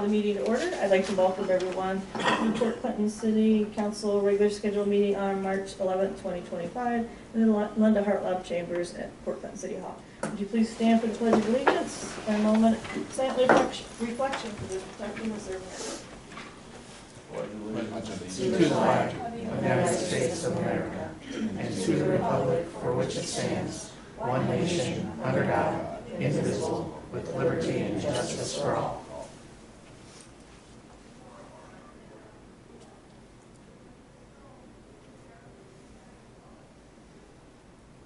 the meeting to order. I'd like to welcome everyone to Port Clinton City Council regular scheduled meeting on March 11th, 2025 in the Linda Hartlab Chambers at Port Clinton City Hall. Would you please stand for the Pledge of Allegiance and a moment silent reflection for the protecting of their To the flag of the United States of America and to the republic for which it stands, one nation, under God, indivisible, with liberty and justice for all.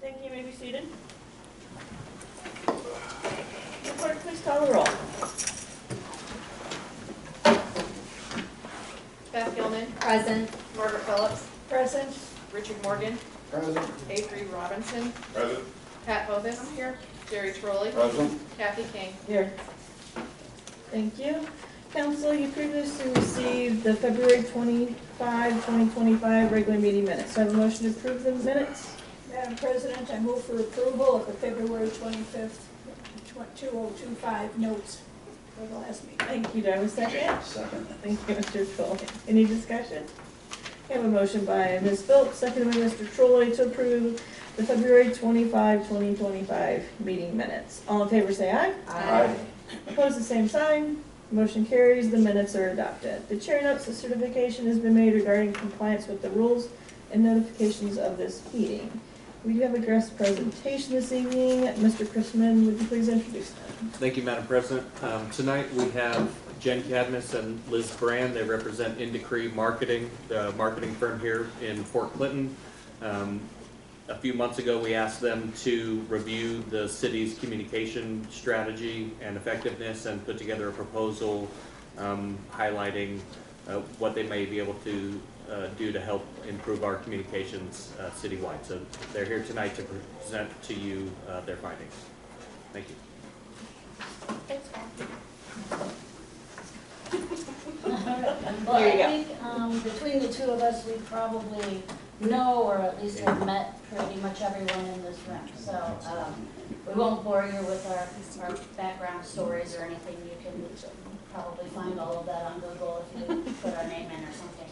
Thank you. You may be seated. Clerk, please call the roll. Beth Gilman. Present. Margaret Phillips. Present. Richard Morgan. Present. Avery Robinson. Present. Pat Hovis. I'm here. Jerry Trolley. Present. Kathy King. Here. Thank you. Council, you previously received the February 25, 2025 regular meeting minutes. So I have a motion to approve the minutes. Madam President, I move for approval of the February 25th, 2025 notes for the last meeting. Thank you. Do I have a second? Second. Thank you, Mr. Trolley. Any discussion? I have a motion by Ms. Phillips, seconded by Mr. Trolley to approve the February 25, 2025 meeting minutes. All in favor say aye. Aye. Opposed, the same sign. Motion carries. The minutes are adopted. The chair notes the certification has been made regarding compliance with the rules and notifications of this meeting. We do have a guest presentation this evening. Mr. Chrisman, would you please introduce them? Thank you, Madam President. Tonight we have Jen Cadmus and Liz Brand. They represent Indecree Marketing, the marketing firm here in Fort Clinton. A few months ago, we asked them to review the city's communication strategy and effectiveness and put together a proposal highlighting what they may be able to do to help improve our communications citywide. So they're here tonight to present to you their findings. Thank you. Well, Here you I think between the two of us, we probably know or at least have met pretty much everyone in this room. So we won't bore you with our background stories or anything. You can probably find all of that on Google if you put our name in or something.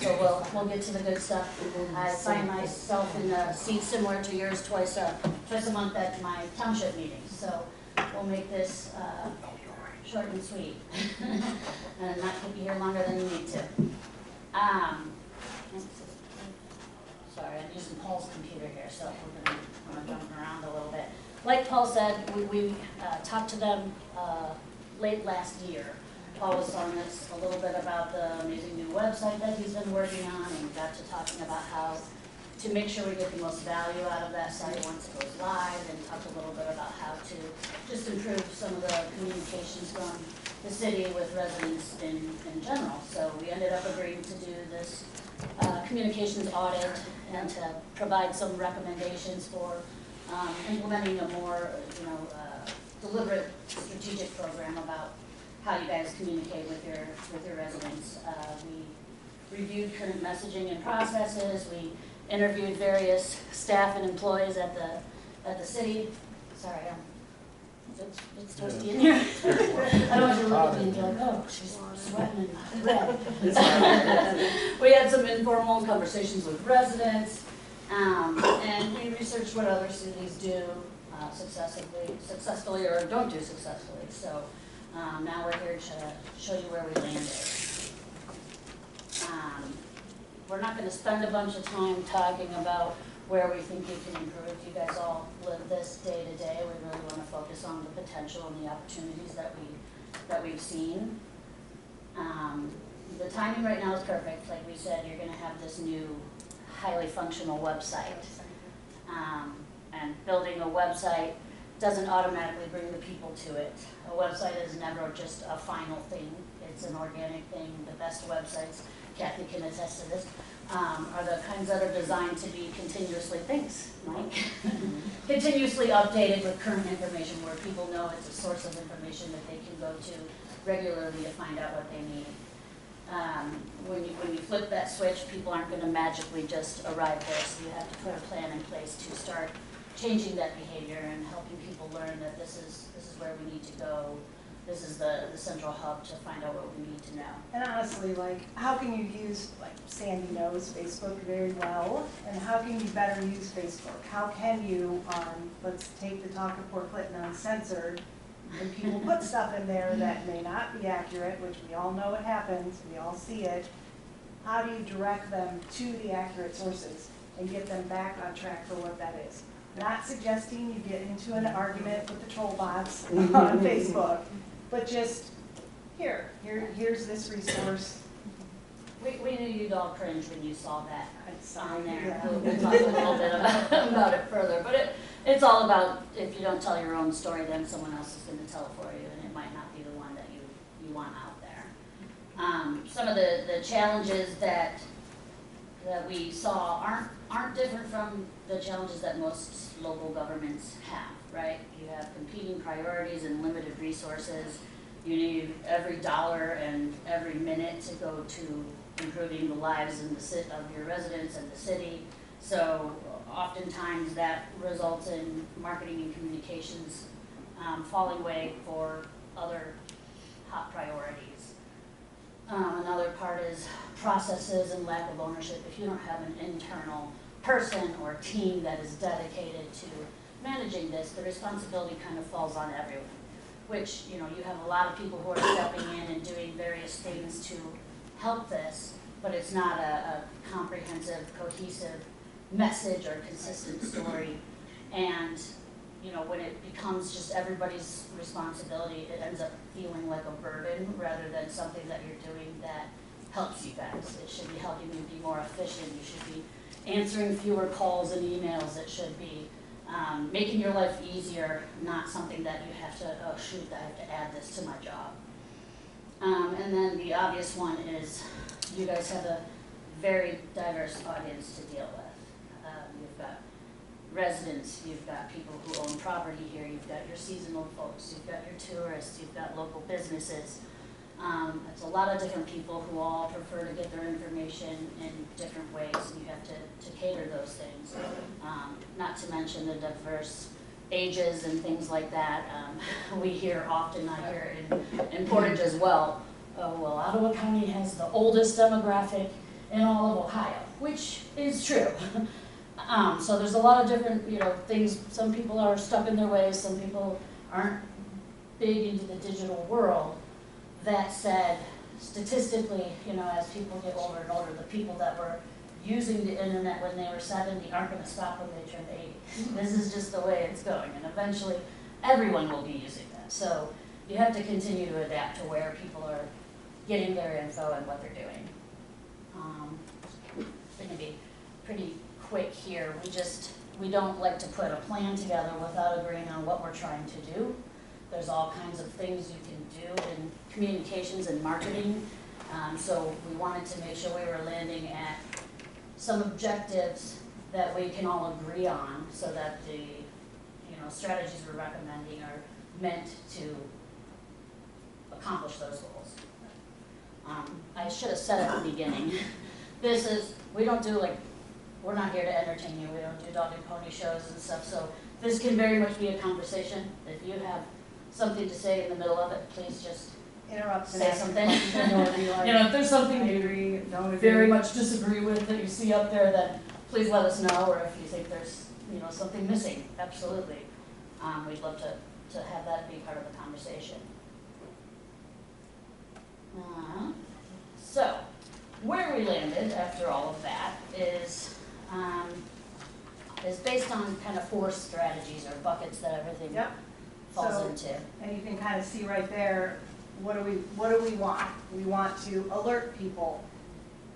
So we'll get to the good stuff. I find myself in a seat similar to yours twice a month at my township meetings. So we'll make this short and sweet and not keep you here longer than you need to. Sorry, I'm using Paul's computer here, so we're going to jump around a little bit. Like Paul said, we talked to them late last year. Paul was telling us a little bit about the amazing new website that he's been working on, and we got to talking about how to make sure we get the most value out of that site once it goes live, and talked a little bit about how to just improve some of the communications from the city with residents in general. So we ended up agreeing to do this communications audit and to provide some recommendations for implementing a more deliberate strategic program about how you guys communicate with your residents. We reviewed current messaging and processes. We interviewed various staff and employees at the city. Sorry, it's toasty in here. I don't want you to look at me and be like, oh, she's sweating and red. We had some informal conversations with residents, and we researched what other cities do successfully or don't do successfully. So now we're here to show you where we landed. We're not going to spend a bunch of time talking about where we think we can improve. You guys all live this day to day. We really want to focus on the potential and the opportunities that we've seen. The timing right now is perfect. Like we said, you're going to have this new highly functional website. And building a website doesn't automatically bring the people to it. A website is never just a final thing. It's an organic thing. The best websites, Kathy can attest to this, are the kinds that are designed to be continuously continuously updated with current information where people know it's a source of information that they can go to regularly to find out what they need. When you flip that switch, people aren't going to magically just arrive there, so you have to put a plan in place to start changing that behavior and helping people learn that this is where we need to go this is the central hub to find out what we need to know. And honestly, like, how can you use, like Sandy knows Facebook very well, and how can you better use Facebook? How can you, let's take the Talk of Port Clinton Uncensored, when people put stuff in there that may not be accurate, which we all know it happens, we all see it, how do you direct them to the accurate sources and get them back on track for what that is? Not suggesting you get into an argument with the troll bots on Facebook, but just, here's this resource. We knew you'd all cringe when you saw that It's on there. yeah. We'll talk a little bit about it further, but it's all about, if you don't tell your own story, then someone else is gonna tell it for you, and it might not be the one that you want out there. Some of the challenges that we saw aren't different from the challenges that most local governments have, right? You have competing priorities and limited resources. You need every dollar and every minute to go to improving the lives of your residents and the city. So oftentimes that results in marketing and communications falling away for other hot priorities. Another part is processes and lack of ownership. If you don't have an internal person or team that is dedicated to managing this, the responsibility kind of falls on everyone. Which, you have a lot of people who are stepping in and doing various things to help this, but it's not a comprehensive, cohesive message or consistent story. And, when it becomes just everybody's responsibility, it ends up feeling like a burden rather than something that you're doing that helps you guys. It should be helping you be more efficient. You should be answering fewer calls and emails. It should be making your life easier, not something that you have to, oh shoot, I have to add this to my job. And then the obvious one is you guys have a very diverse audience to deal with. You've got residents, you've got people who own property here, you've got your seasonal folks, you've got your tourists, you've got local businesses. It's a lot of different people who all prefer to get their information in different ways, and you have to cater those things. Not to mention the diverse ages and things like that. We hear often, I hear in Portage as well, oh, well, Ottawa County has the oldest demographic in all of Ohio, which is true. So there's a lot of different, things. Some people are stuck in their ways, some people aren't big into the digital world. That said, statistically, as people get older and older, the people that were using the internet when they were 70 aren't going to stop when they turn 80. This is just the way it's going, and eventually everyone will be using that. So you have to continue to adapt to where people are getting their info and what they're doing. It's going to be pretty quick here. We don't like to put a plan together without agreeing on what we're trying to do. There's all kinds of things you can do in communications and marketing. So we wanted to make sure we were landing at some objectives that we can all agree on so that the strategies we're recommending are meant to accomplish those goals. I should have said at the beginning, we're not here to entertain you. We don't do dog and pony shows and stuff. So this can very much be a conversation. If you have something to say in the middle of it, please just Interrupt and say ask a something. question, or be like, If there's something I you agree, don't agree. very much disagree with that you see up there, then please let us know, or if you think there's, something missing, absolutely. We'd love to have that be part of the conversation. So, where we landed after all of that is based on kind of 4 strategies or buckets that everything Yep. falls So- into. And you can kind of see right there, what do we want? We want to alert people.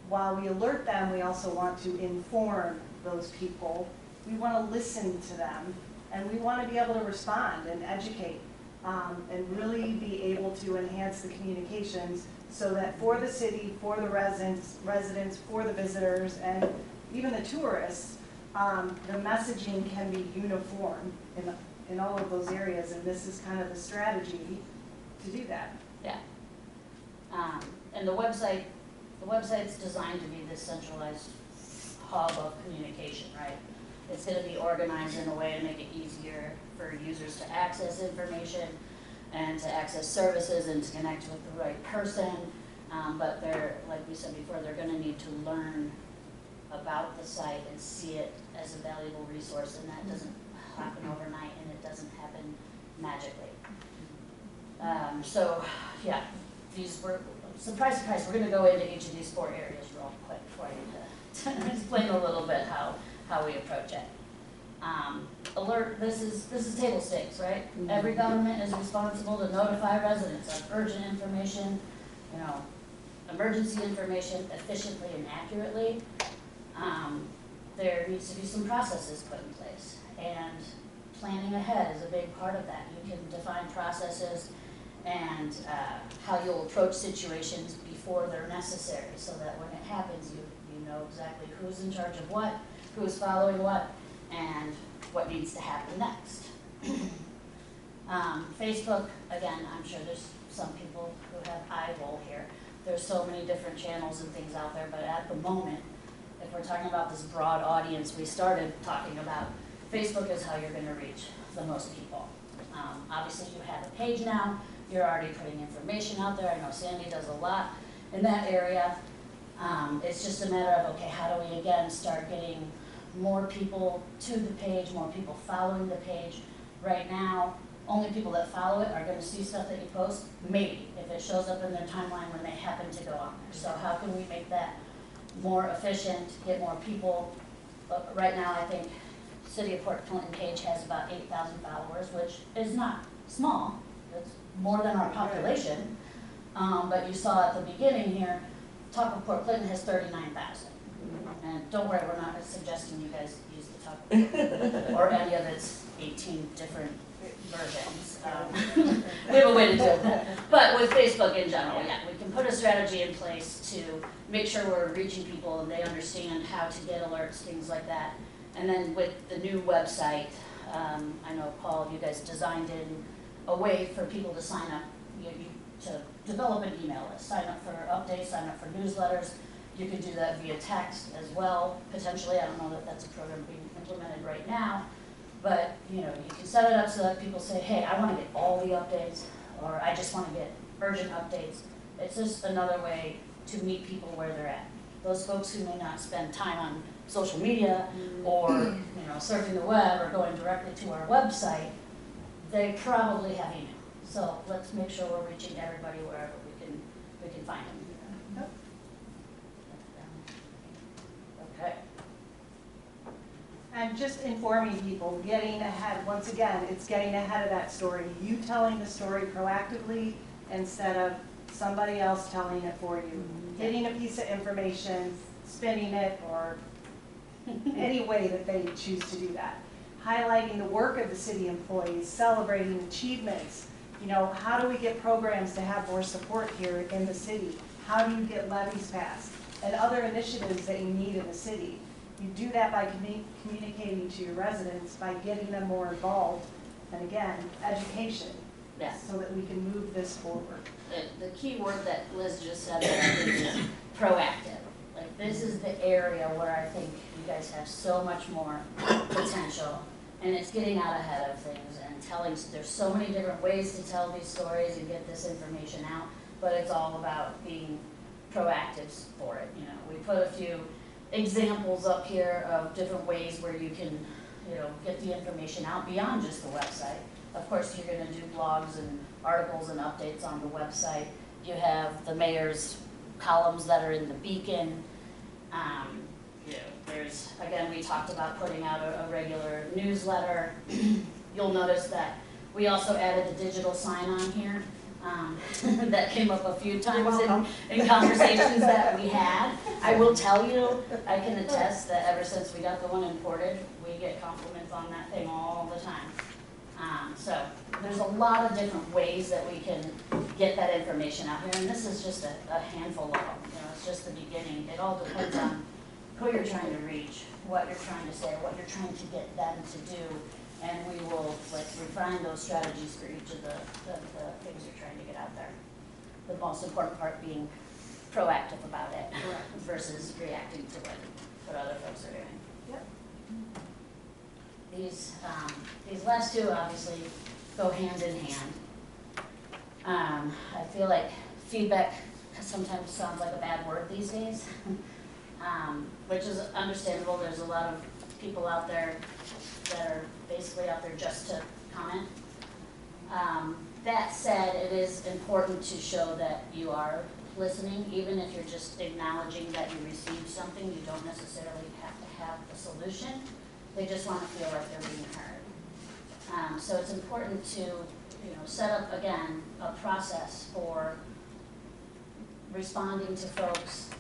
While we alert them, we also want to inform those people. We want to listen to them, and we want to be able to respond and educate, and really be able to enhance the communications so that for the city, for the residents, for the visitors, and even the tourists, the messaging can be uniform in all of those areas, and this is kind of the strategy to do that. Yeah. And the website's designed to be this centralized hub of communication, right? It's going to be organized in a way to make it easier for users to access information. and to access services and to connect with the right person. But they're, like we said before, they're gonna need to learn about the site and see it as a valuable resource, and that doesn't happen overnight, and it doesn't happen magically. So, yeah, these were, surprise, surprise, we're gonna go into each of these 4 areas real quick for you to explain a little bit how we approach it. Alert, this is table stakes, right? Every government is responsible to notify residents of urgent information, you know, emergency information efficiently and accurately. There needs to be some processes put in place, and planning ahead is a big part of that. You can define processes and how you'll approach situations before they're necessary, so that when it happens, you know exactly who's in charge of what, who's following what, and what needs to happen next. Facebook, again, I'm sure there's some people who have eye roll here. There's so many different channels and things out there, but at the moment, if we're talking about this broad audience we started talking about, Facebook is how you're gonna reach the most people. Obviously you have a page now, you're already putting information out there. I know Sandy does a lot in that area. It's just a matter of, okay, how do we again start getting more people to the page, more people following the page. Right now, only people that follow it are gonna see stuff that you post, maybe, if it shows up in their timeline when they happen to go on there. So how can we make that more efficient, get more people? But right now, I think City of Port Clinton page has about 8,000 followers, which is not small. It's more than our population. But you saw at the beginning here, Talk of Port Clinton has 39,000. And don't worry, we're not suggesting you guys use the Talk of Port Clinton or any of its 18 different versions. We have a way to do that. But with Facebook in general, yeah, we can put a strategy in place to make sure we're reaching people and they understand how to get alerts, things like that. And then with the new website, I know, Paul, you guys designed in a way for people to sign up, to develop an email list, sign up for updates, sign up for newsletters. You could do that via text as well, potentially. I don't know that that's a program being implemented right now, but you can set it up so that people say, hey, I want to get all the updates, or I just want to get urgent updates. It's just another way to meet people where they're at. Those folks who may not spend time on social media or surfing the web or going directly to our website, they probably have email. So let's make sure we're reaching everybody wherever we can find them. Okay. And just informing people, getting ahead, once again, it's getting ahead of that story. You telling the story proactively instead of somebody else telling it for you. Getting a piece of information, spinning it, or any way that they choose to do that. Highlighting the work of the city employees, celebrating achievements. How do we get programs to have more support here in the city? How do you get levies passed? And other initiatives that you need in the city. You do that by communicating to your residents, by getting them more involved, and again, education, so that we can move this forward. The key word that Liz just said is proactive. Like, this is the area where I think you guys have so much more potential, and it's getting out ahead of things and telling. There's so many different ways to tell these stories and get this information out, but it's all about being proactive for it. We put a few examples up here of different ways where you can, get the information out beyond just the website. Of course, you're going to do blogs and articles and updates on the website. You have the mayor's columns that are in the Beacon. There's, again, we talked about putting out a regular newsletter. You'll notice that we also added the digital sign on here. That came up a few times in conversations that we had. I will tell you, I can attest that ever since we got the one imported, we get compliments on that thing all the time. So there's a lot of different ways that we can get that information out here, and this is just a handful of them. It's just the beginning. It all depends on who you're trying to reach, what you're trying to say, what you're trying to get them to do. And we will refine those strategies for each of the things you're trying to get out there. The most important part being proactive about it versus reacting to what other folks are doing. Yep. These last two obviously go hand in hand. I feel like feedback sometimes sounds like a bad word these days, which is understandable. There's a lot of people out there that are basically out there just to comment. That said, it is important to show that you are listening, even if you're just acknowledging that you received something. You don't necessarily have to have the solution. They just want to feel like they're being heard. So it's important to, set up, again, a process for responding to folks.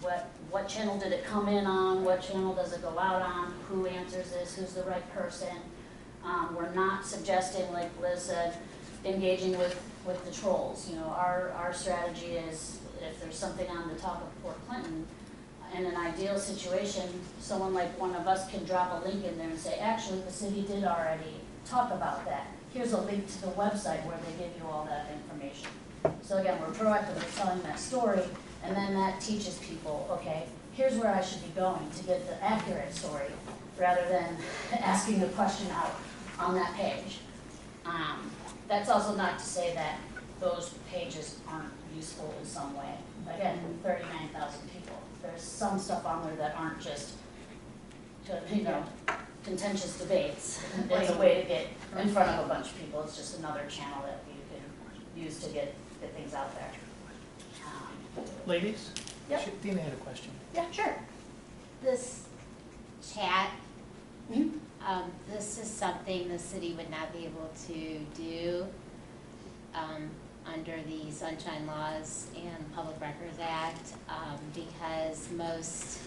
What channel did it come in on? What channel does it go out on? Who answers this? Who's the right person? We're not suggesting, like Liz said, engaging with the trolls. Our strategy is, if there's something on the top of Port Clinton, in an ideal situation, someone like one of us can drop a link in there and say, actually, the city did already talk about that. Here's a link to the website where they give you all that information. So again, we're proactively telling that story, and then that teaches people, okay, here's where I should be going to get the accurate story, rather than asking the question out on that page. That's also not to say that those pages aren't useful in some way. Again, 39,000 people. There's some stuff on there that aren't just, contentious debates. It's a way to get in front of a bunch of people. It's just another channel that you can use to get things out there. Ladies? Yep. Dina had a question. Yeah, sure. This chat, this is something the city would not be able to do under the Sunshine Laws and Public Records Act, because most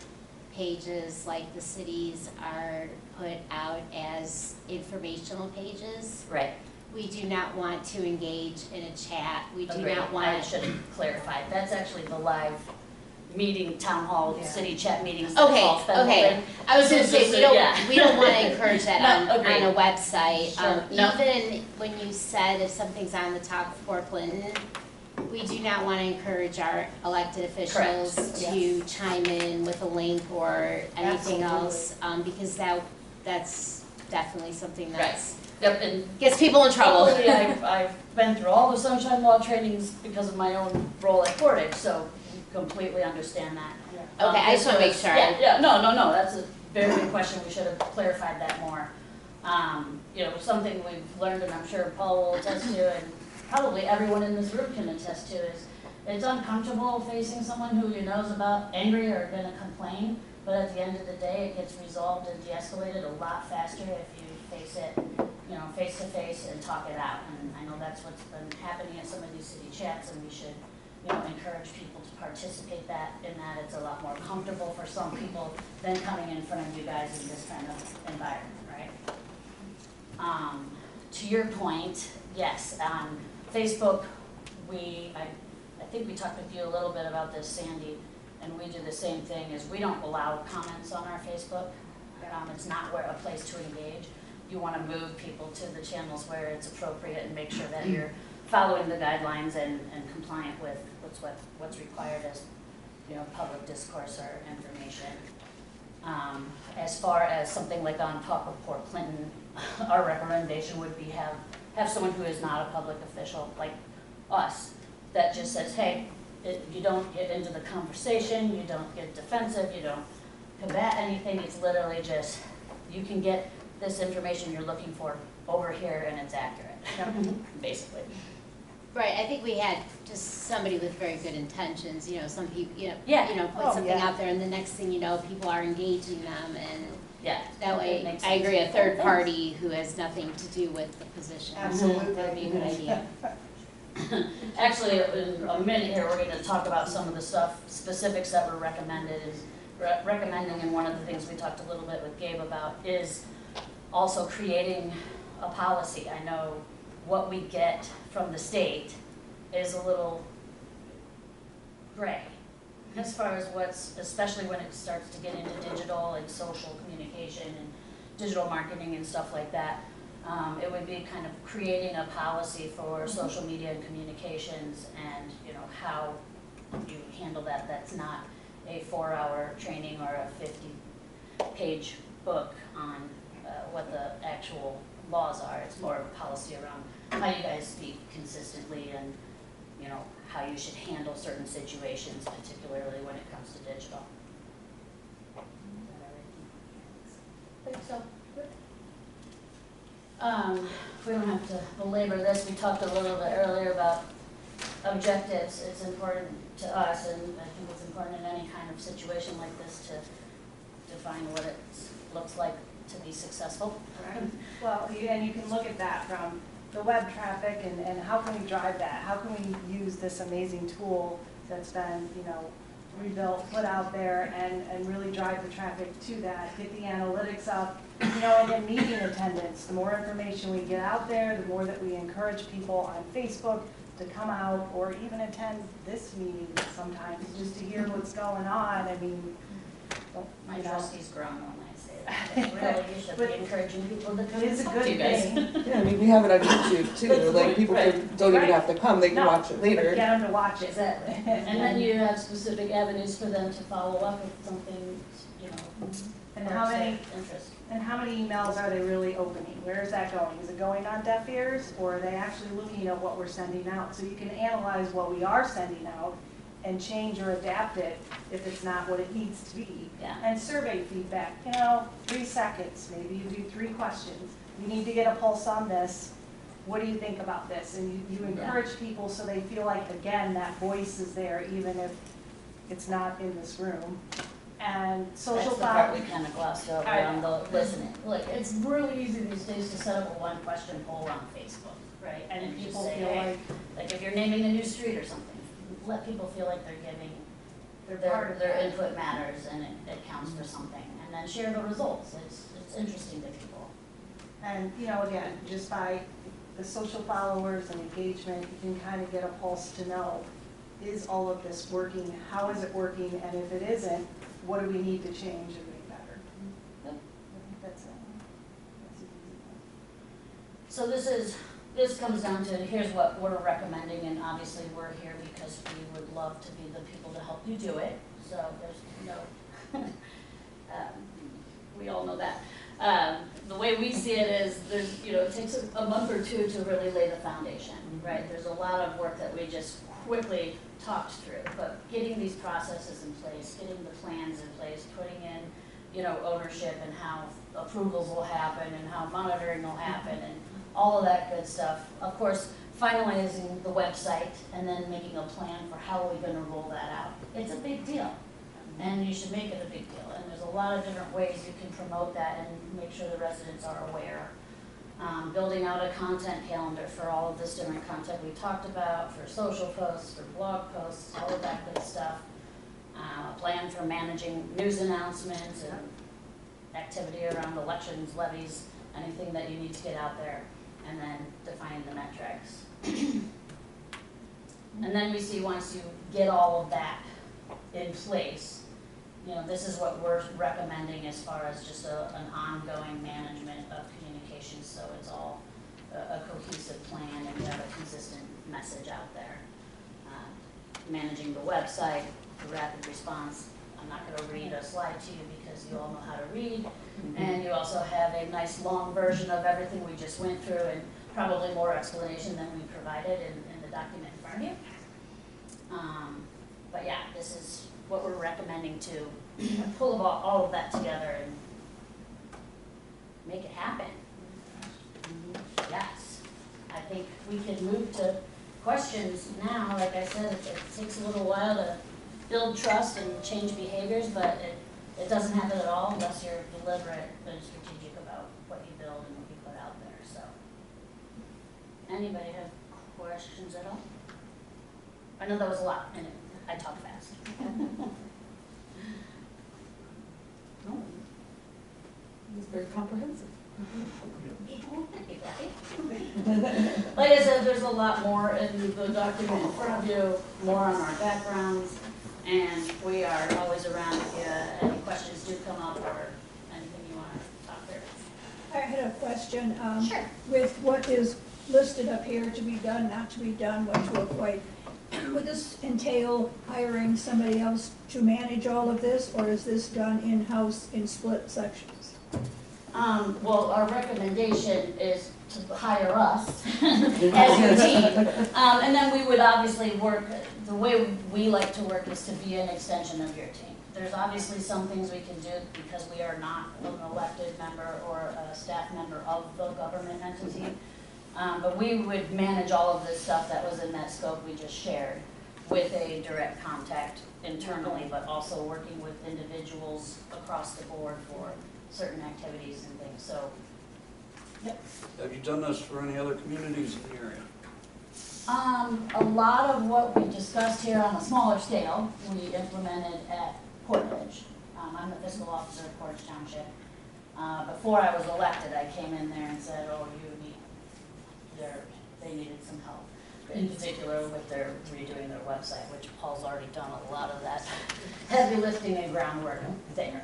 pages like the cities are put out as informational pages. Right. We do not want to engage in a chat. We do Agreed. not I want. should clarify. That's actually the live meeting, town hall, city chat meetings. Okay, Paul's been okay. holding. I was gonna say, Yeah. we don't wanna encourage that No, on agreed. a website. Sure. No. Even when you said if something's on the top of Port Clinton, we do not wanna encourage our elected officials Correct. to chime in with a link or anything Absolutely. else, because that's definitely something Right. that's, Yep, and gets people in trouble. luckily I've been through all the sunshine law trainings because of my own role at Portage, so completely understand that. Okay, I just wanna make sure. Yeah, no, that's a very good question. We should have clarified that more. Something we've learned, and I'm sure Paul will attest to, and probably everyone in this room can attest to, is it's uncomfortable facing someone who you know is about angry or gonna complain, but at the end of the day, it gets resolved and de-escalated a lot faster if you face it, face to face and talk it out. And I know that's what's been happening at some of these city chats, and we should, encourage people to participate in that. It's a lot more comfortable for some people than coming in front of you guys in this kind of environment, right? To your point, yes, on Facebook, I think we talked with you a little bit about this, Sandy, and we do the same thing, is we don't allow comments on our Facebook. It's not a place to engage. You want to move people to the channels where it's appropriate and make sure that you're following the guidelines and compliant with what's required as, public discourse or information. As far as something like on top of Port Clinton, our recommendation would be have someone who is not a public official like us that just says, hey, you don't get into the conversation, you don't get defensive, you don't combat anything. It's literally just, you can get this information you're looking for over here and it's accurate, basically. Right, I think we had just somebody with very good intentions, some people, Yeah. put something out there, and the next thing you know, people are engaging them, and Yeah. that it way, makes I sense. agree, a third party who has nothing to do with the position. Absolutely. That would be a good idea. Actually, in a minute here, we're going to talk about some of the specifics that were recommended. Recommending, and one of the things we talked a little bit with Gabe about is also creating a policy. I know what we get from the state is a little gray as far as especially when it starts to get into digital and social communication and digital marketing and stuff like that. It would be kind of creating a policy for social media and communications and, how you handle that. That's not a 4-hour training or a 50-page book on what the actual laws are. It's more of a policy around how you guys speak consistently and, you know, how you should handle certain situations, particularly when it comes to digital. I think so. We don't have to belabor this. We talked a little bit earlier about objectives. It's important to us, and I think it's important in any kind of situation like this to define what it looks like to be successful. Well, and you can look at that from the web traffic and how can we drive that? How can we use this amazing tool that's been, you know, rebuilt, put out there and really drive the traffic to that, get the analytics up, you know, and then meeting attendance. The more information we get out there, the more that we encourage people on Facebook to come out or even attend this meeting sometimes just to hear what's going on. I mean, My you know, trustee's grown when I say that. Really, you should But be encouraging people to come it and is a talk good to you guys. thing. Yeah, I mean, we have it on YouTube too, like people don't even have to come, they can No, watch it but later. get them to watch it. Exactly. And then you have specific avenues for them to follow up with something, you know, And how many, interest. and how many emails are they really opening? Where is that going? Is it going on deaf ears, or are they actually looking at what we're sending out? So you can analyze what we are sending out and change or adapt it if it's not what it needs to be. Yeah. And survey feedback, you know, 3 seconds, maybe you do 3 questions. You need to get a pulse on this. What do you think about this? And you encourage people so they feel like, again, that voice is there, even if it's not in this room. And social That's the part we follow. kind of glossed over I on the listening. Like, it's really easy these days to set up a one-question poll on Facebook, right? And just people say, feel hey, like if you're naming a new street or something, let people feel like they're giving, they're part of their that. input matters and it counts for something. And then share the results. It's interesting to people. And, you know, again, just by the social followers and engagement, you can kind of get a pulse to know, is all of this working? How is it working? And if it isn't, what do we need to change and make better? Yep. I think that's it. That's an easy one. So this comes down to, here's what we're recommending, and obviously we're here because we would love to be the people to help you do it. So there's no, we all know that. The way we see it is, there's, you know, it takes a month or two to really lay the foundation, right? There's a lot of work that we just quickly talked through, but getting these processes in place, getting the plans in place, putting in, you know, ownership and how approvals will happen and how monitoring will happen and all of that good stuff. Of course, finalizing the website and then making a plan for how we're gonna roll that out. It's a big deal, and you should make it a big deal. And there's a lot of different ways you can promote that and make sure the residents are aware. Building out a content calendar for all of this different content we talked about, for social posts, for blog posts, all of that good stuff. A plan for managing news announcements and activity around elections, levies, anything that you need to get out there, and then define the metrics. And then we see once you get all of that in place, you know, this is what we're recommending as far as just an ongoing management of communications, so it's all a cohesive plan and you have a consistent message out there. Managing the website, the rapid response. I'm not going to read a slide to you because you all know how to read. And you also have a nice long version of everything we just went through and probably more explanation than we provided in the document in front of you. But yeah, this is what we're recommending to pull all of that together and make it happen. Yes, I think we can move to questions now. Like I said, it takes a little while to build trust and change behaviors, but it doesn't happen at all unless you're deliberate and strategic about what you build and what you put out there. So, anybody have questions at all? I know that was a lot, and I talk fast. No. It's very comprehensive. Like I said, there's a lot more in the document in front of you, more on our backgrounds, and we are always around if any questions do come up or anything you want to talk through. I had a question. Sure. With what is listed up here to be done, not to be done, what to avoid, would this entail hiring somebody else to manage all of this, or is this done in-house in split sections? Well, our recommendation is to hire us as your team. And then we would obviously work, the way we like to work is to be an extension of your team. There's obviously some things we can do because we are not an elected member or a staff member of the government entity. But we would manage all of this stuff that was in that scope we just shared with a direct contact internally, but also working with individuals across the board for certain activities and things, so. Yep. Have you done this for any other communities in the area? A lot of what we discussed here on a smaller scale, we implemented at Portage. I'm the fiscal officer of Portage Township. Before I was elected, I came in there and said, oh, they needed some help. In particular with their redoing their website, which Paul's already done a lot of that heavy lifting and groundwork there.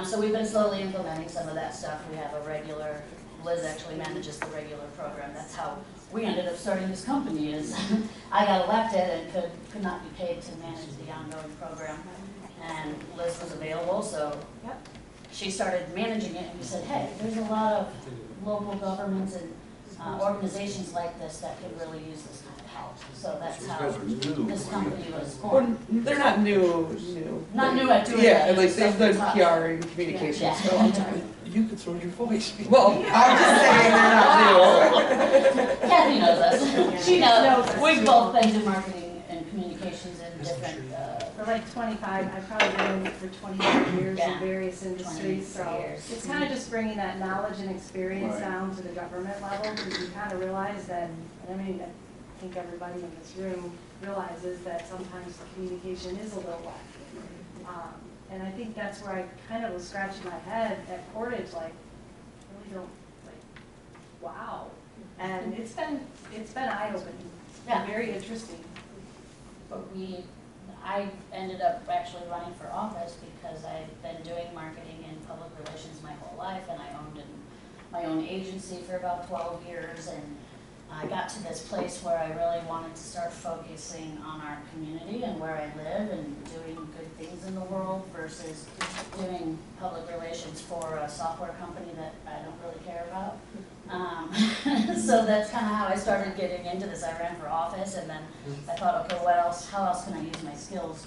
So we've been slowly implementing some of that stuff. We have a regular, Liz actually manages the regular program. That's how we ended up starting this company is I got elected and could not be paid to manage the ongoing program. And Liz was available, so yep, she started managing it and we said, hey, there's a lot of local governments and organizations like this that could really use this kind of help. So that's how this company was born. Well, they're not new. Not new at doing Yeah, it. like they've done PR and communications Yeah. for a long time. You could throw your voice. Well, I'm just saying they're not new. Kathy knows us. She knows. We've both been to marketing and communications in different, For like 25, I've probably been in it for 25 years Yeah. in various industries, so 23 years. it's kind of just bringing that knowledge and experience Right. down to the government level, because you kind of realize that, I mean, I think everybody in this room realizes that sometimes the communication is a little wacky. And I think that's where I kind of was scratching my head at Portage, like, really don't, like, wow. And it's been eye-opening, Yeah. very interesting. but I ended up actually running for office because I've been doing marketing and public relations my whole life, and I owned my own agency for about 12 years, and I got to this place where I really wanted to start focusing on our community and where I live and doing good things in the world versus doing public relations for a software company that I don't really care about. So that's kind of how I started getting into this. I ran for office, and then I thought, okay, how else can I use my skills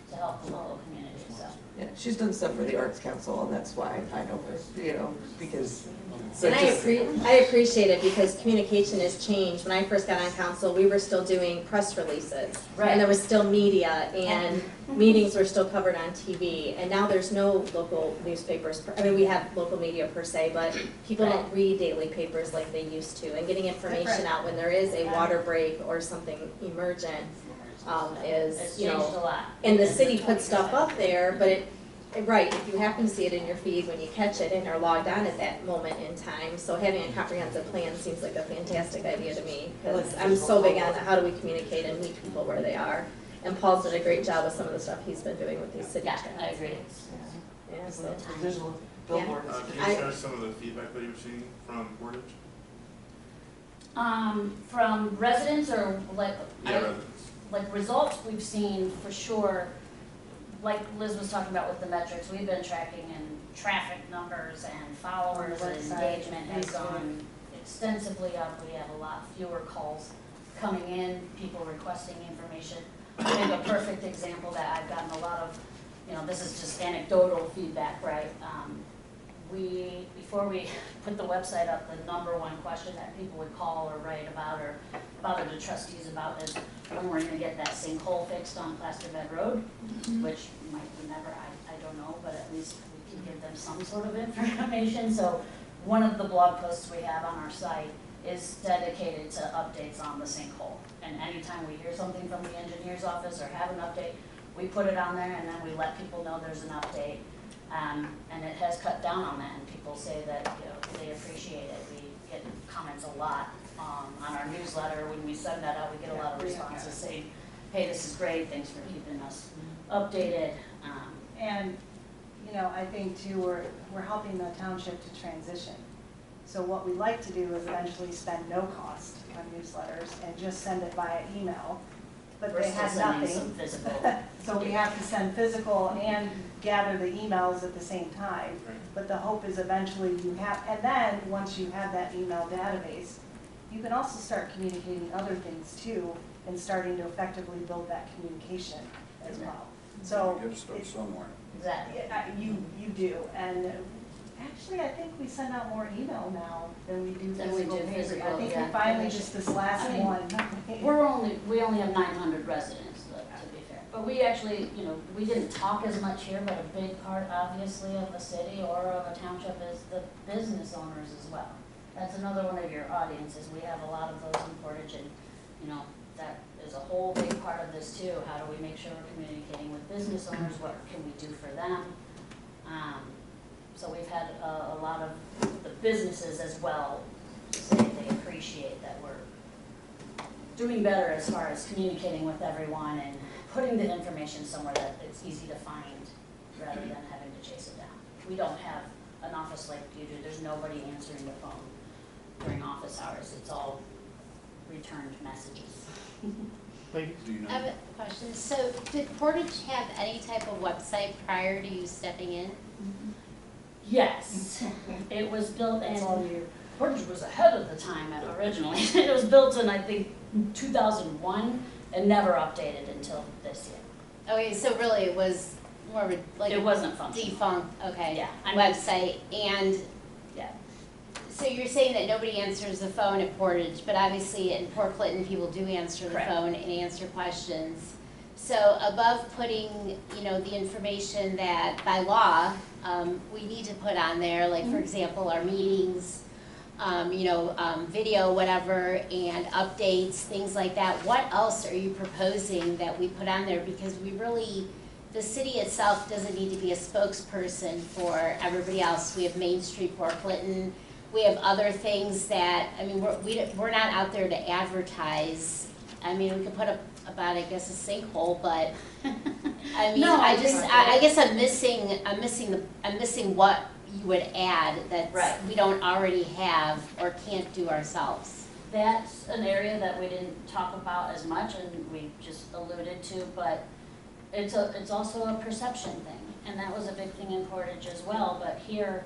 to help the local community, so. Yeah, she's done stuff for the Arts Council, and that's why I know her, because. So And just- I appreciate it because communication has changed. When I first got on council, we were still doing press releases. Right. And there was still media and meetings were still covered on TV. And now there's no local newspapers. I mean, we have local media per se, but people don't read daily papers like they used to. And getting information out when there is a water break or something emergent It's is, changed you a know. lot. And the city puts stuff up there, but right, if you happen to see it in your feed when you catch it and are logged on at that moment in time. So having a comprehensive plan seems like a fantastic idea to me, because I'm so big on how do we communicate and meet people where they are. And Paul's done a great job with some of the stuff he's been doing with these city Yeah, chats. I agree. Yeah, so. Visual billboard. Can you share some of the feedback that you've seen from Portage? From residents or Residents. like results we've seen for sure, like Liz was talking about with the metrics, we've been tracking and traffic numbers and followers and Website, engagement has gone extensively up. We have a lot fewer calls coming in, people requesting information. I think a perfect example that I've gotten a lot of, this is just anecdotal feedback, right? Before we put the website up, the number one question that people would call or write about or bother the trustees about is when we're gonna get that sinkhole fixed on Plaster Bed Road, which might be never, I don't know, but at least we can give them some sort of information. So one of the blog posts we have on our site is dedicated to updates on the sinkhole. And anytime we hear something from the engineer's office or have an update, we put it on there and then we let people know there's an update. And it has cut down on that, and people say that they appreciate it. We get comments a lot on our newsletter. When we send that out, we get a lot of responses saying, hey, this is great, thanks for keeping us updated. And, I think too, we're helping the township to transition. So what we like to do is eventually spend no cost on newsletters and just send it via email. but We're they still had sending some nothing. physical. So we have to send physical and gather the emails at the same time. Right. But the hope is eventually you have, and then, once you have that email database, you can also start communicating other things too, and starting to effectively build that communication as well. So, You gotta start somewhere. Exactly. you do, and actually, I think we send out more email now than we do Than we physical do paper. physical, I think yeah. we finally, just this last I mean, one. We only have 900 residents, to be fair. But we actually, we didn't talk as much here, but a big part, obviously, of a city or of a township is the business owners as well. That's another one of your audiences. We have a lot of those in Portage, and, that is a whole big part of this too. How do we make sure we're communicating with business owners? What can we do for them? So we've had a lot of the businesses as well say they appreciate that we're doing better as far as communicating with everyone and putting the information somewhere that it's easy to find rather than having to chase it down. We don't have an office like you do. There's nobody answering the phone during office hours. It's all returned messages. Ladies? Do you know? I have a question. So did Portage have any type of website prior to you stepping in? Yes, it was built That's all in, you. Portage was ahead of the time originally. It was built in, I think, 2001 and never updated until this year. Okay, so really it was more of a, like It wasn't functional. defunct, okay, Yeah, I mean- website. And Yeah. so you're saying that nobody answers the phone at Portage, but obviously in Port Clinton, people do answer the Correct. phone and answer questions. So above putting, the information that by law, we need to put on there, like for example, our meetings, video, whatever, and updates, things like that. What else are you proposing that we put on there? Because the city itself doesn't need to be a spokesperson for everybody else. We have Main Street, Port Clinton. We have other things that, we're not out there to advertise. We could put up about, I guess, a sinkhole, but No, I guess I'm missing what you would add that Right. we don't already have or can't do ourselves. That's an area that we didn't talk about as much and we just alluded to, but it's also a perception thing. And that was a big thing in Portage as well, but here,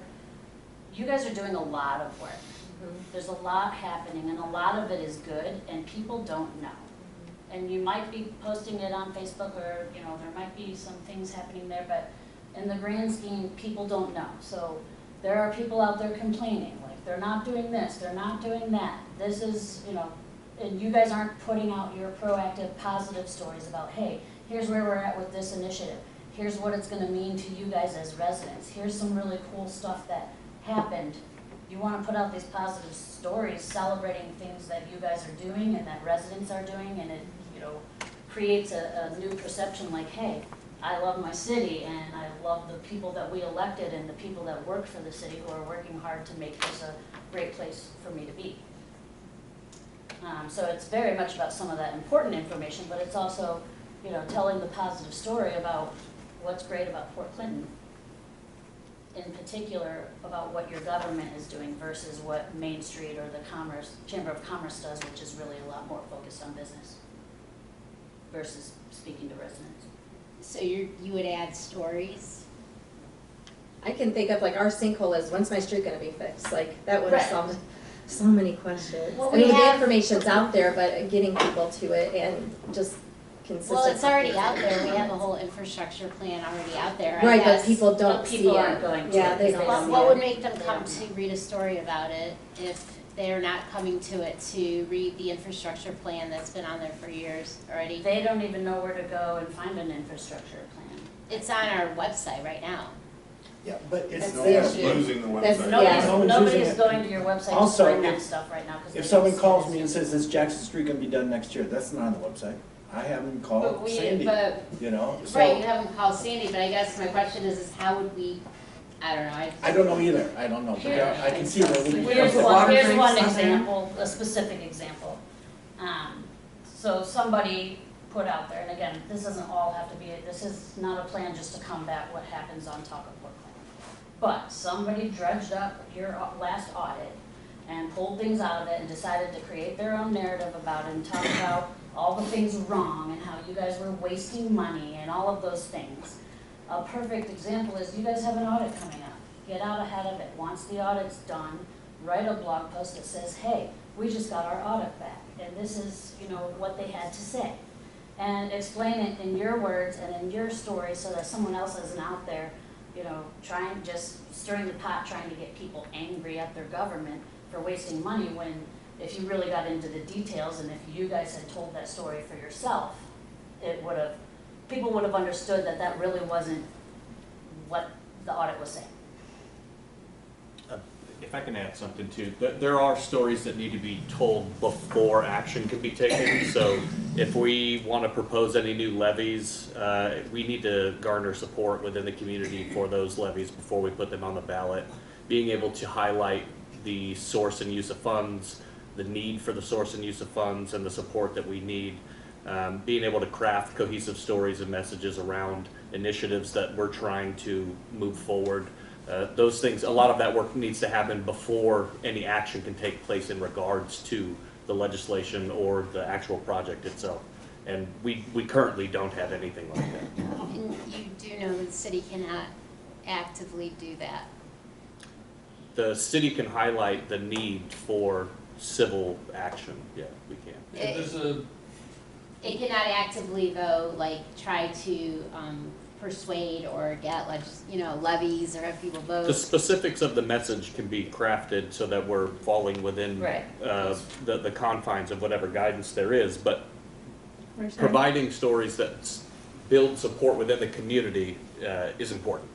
you guys are doing a lot of work. There's a lot happening and a lot of it is good and people don't know. And you might be posting it on Facebook or, there might be some things happening there, but in the grand scheme, people don't know. So there are people out there complaining, like they're not doing this, they're not doing that. This is, and you guys aren't putting out your proactive, positive stories about, hey, here's where we're at with this initiative. Here's what it's gonna mean to you guys as residents. Here's some really cool stuff that happened. You wanna put out these positive stories celebrating things that you guys are doing and that residents are doing, and it, creates a new perception like, hey, I love my city and I love the people that we elected and the people that work for the city who are working hard to make this a great place for me to be. So it's very much about some of that important information, but it's also, telling the positive story about what's great about Port Clinton. In particular, about what your government is doing versus what Main Street or the Chamber of Commerce does, which is really a lot more focused on business versus speaking to residents. So you would add stories? I can think of our sinkhole is, when's my street gonna be fixed? That would have Right. solved so many questions. Well, The we have- information's out there, but getting people to it and just consistent. Well, it's already out there. We have a whole infrastructure plan already out there. I Right, but guess. people don't But see people it. aren't going to Yeah, they because don't they see don't What it. would make them They come don't. to read a story about it if they're not coming to it to read the infrastructure plan that's been on there for years already? They don't even know where to go and find an infrastructure plan. It's on our website right now. Yeah, but That's it's the there. issue. Losing the That's- website. yeah. No one's Nobody's using it. going to your website to Also, find that if- stuff right now. 'Cause If they someone don't see calls it. me and says, is Jackson Street gonna be done next year, that's not on the website. I haven't called Sandy, But, so. right, you haven't called Sandy, but I guess my question is how would we, I don't know, I don't know either, I don't know, but Here- I can see that we. Here's put one, water here's tanks one on there. example, a specific example. So somebody put out there, and again, this doesn't all have to be, this is not a plan just to combat what happens on top of Port Clinton. But somebody dredged up your last audit and pulled things out of it and decided to create their own narrative about it and talk about all the things wrong and how you guys were wasting money and all of those things. A perfect example is you guys have an audit coming up. Get out ahead of it. Once the audit's done, write a blog post that says, hey, we just got our audit back, and this is, you know, what they had to say. And explain it in your words and in your story so that someone else isn't out there, you know, just stirring the pot, trying to get people angry at their government for wasting money, when if you really got into the details and if you guys had told that story for yourself, people would have understood that that really wasn't what the audit was saying. If I can add something too, there are stories that need to be told before action can be taken. So if we want to propose any new levies, we need to garner support within the community for those levies before we put them on the ballot. Being able to highlight the source and use of funds, the need for the source and use of funds, and the support that we need. Being able to craft cohesive stories and messages around initiatives that we're trying to move forward. Those things, a lot of that work needs to happen before any action can take place in regards to the legislation or the actual project itself. And we currently don't have anything like that. And you do know that the city cannot actively do that. The city can highlight the need for civil action. Yeah, we can. It cannot actively, though, like try to persuade or get levies or have people vote. The specifics of the message can be crafted so that we're falling within the confines of whatever guidance there is, but providing stories that build support within the community is important.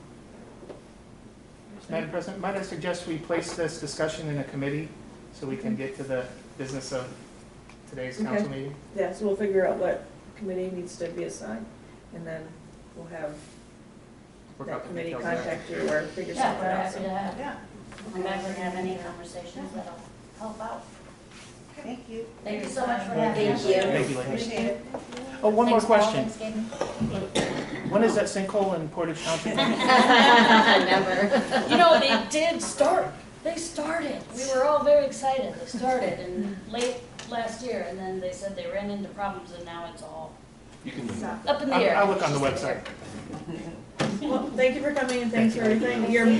Madam President, might I suggest we place this discussion in a committee so we can get to the business of today's council meeting? Yeah, so we'll figure out what committee needs to be assigned, and then we'll have that committee contact you or figure something out. Happy to have. Yeah. I'm back to have any conversations that'll help out. Thank you. Thank you so much for having us. Thank you, ladies. Appreciate it. Oh, one more Thanks, Paul. question. Thanks, When is that sinkhole in Portage Township? Never. You know, they did start. They started. We were all very excited. They started in late last year, and then they said they ran into problems, and now it's all up in the air. I'll look on the website. Well, thank you for coming and thanks for everything. You're more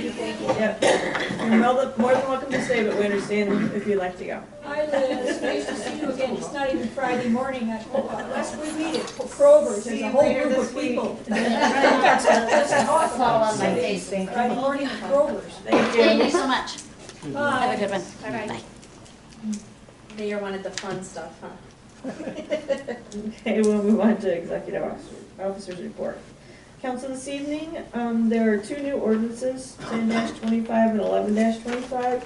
than welcome to stay, but we understand if you'd like to go. Hi Liz, nice to see you again. It's not even Friday morning. Last we meet at Kroger's, there's a whole group of people. That's awesome. Fall on my face. Friday morning at Kroger's. Thank you so much. Bye. Have a good one. Bye-bye. Mayor wanted the fun stuff, huh? Okay, we'll move on to executive officers report. Council this evening, there are two new ordinances, 10-25 and 11-25.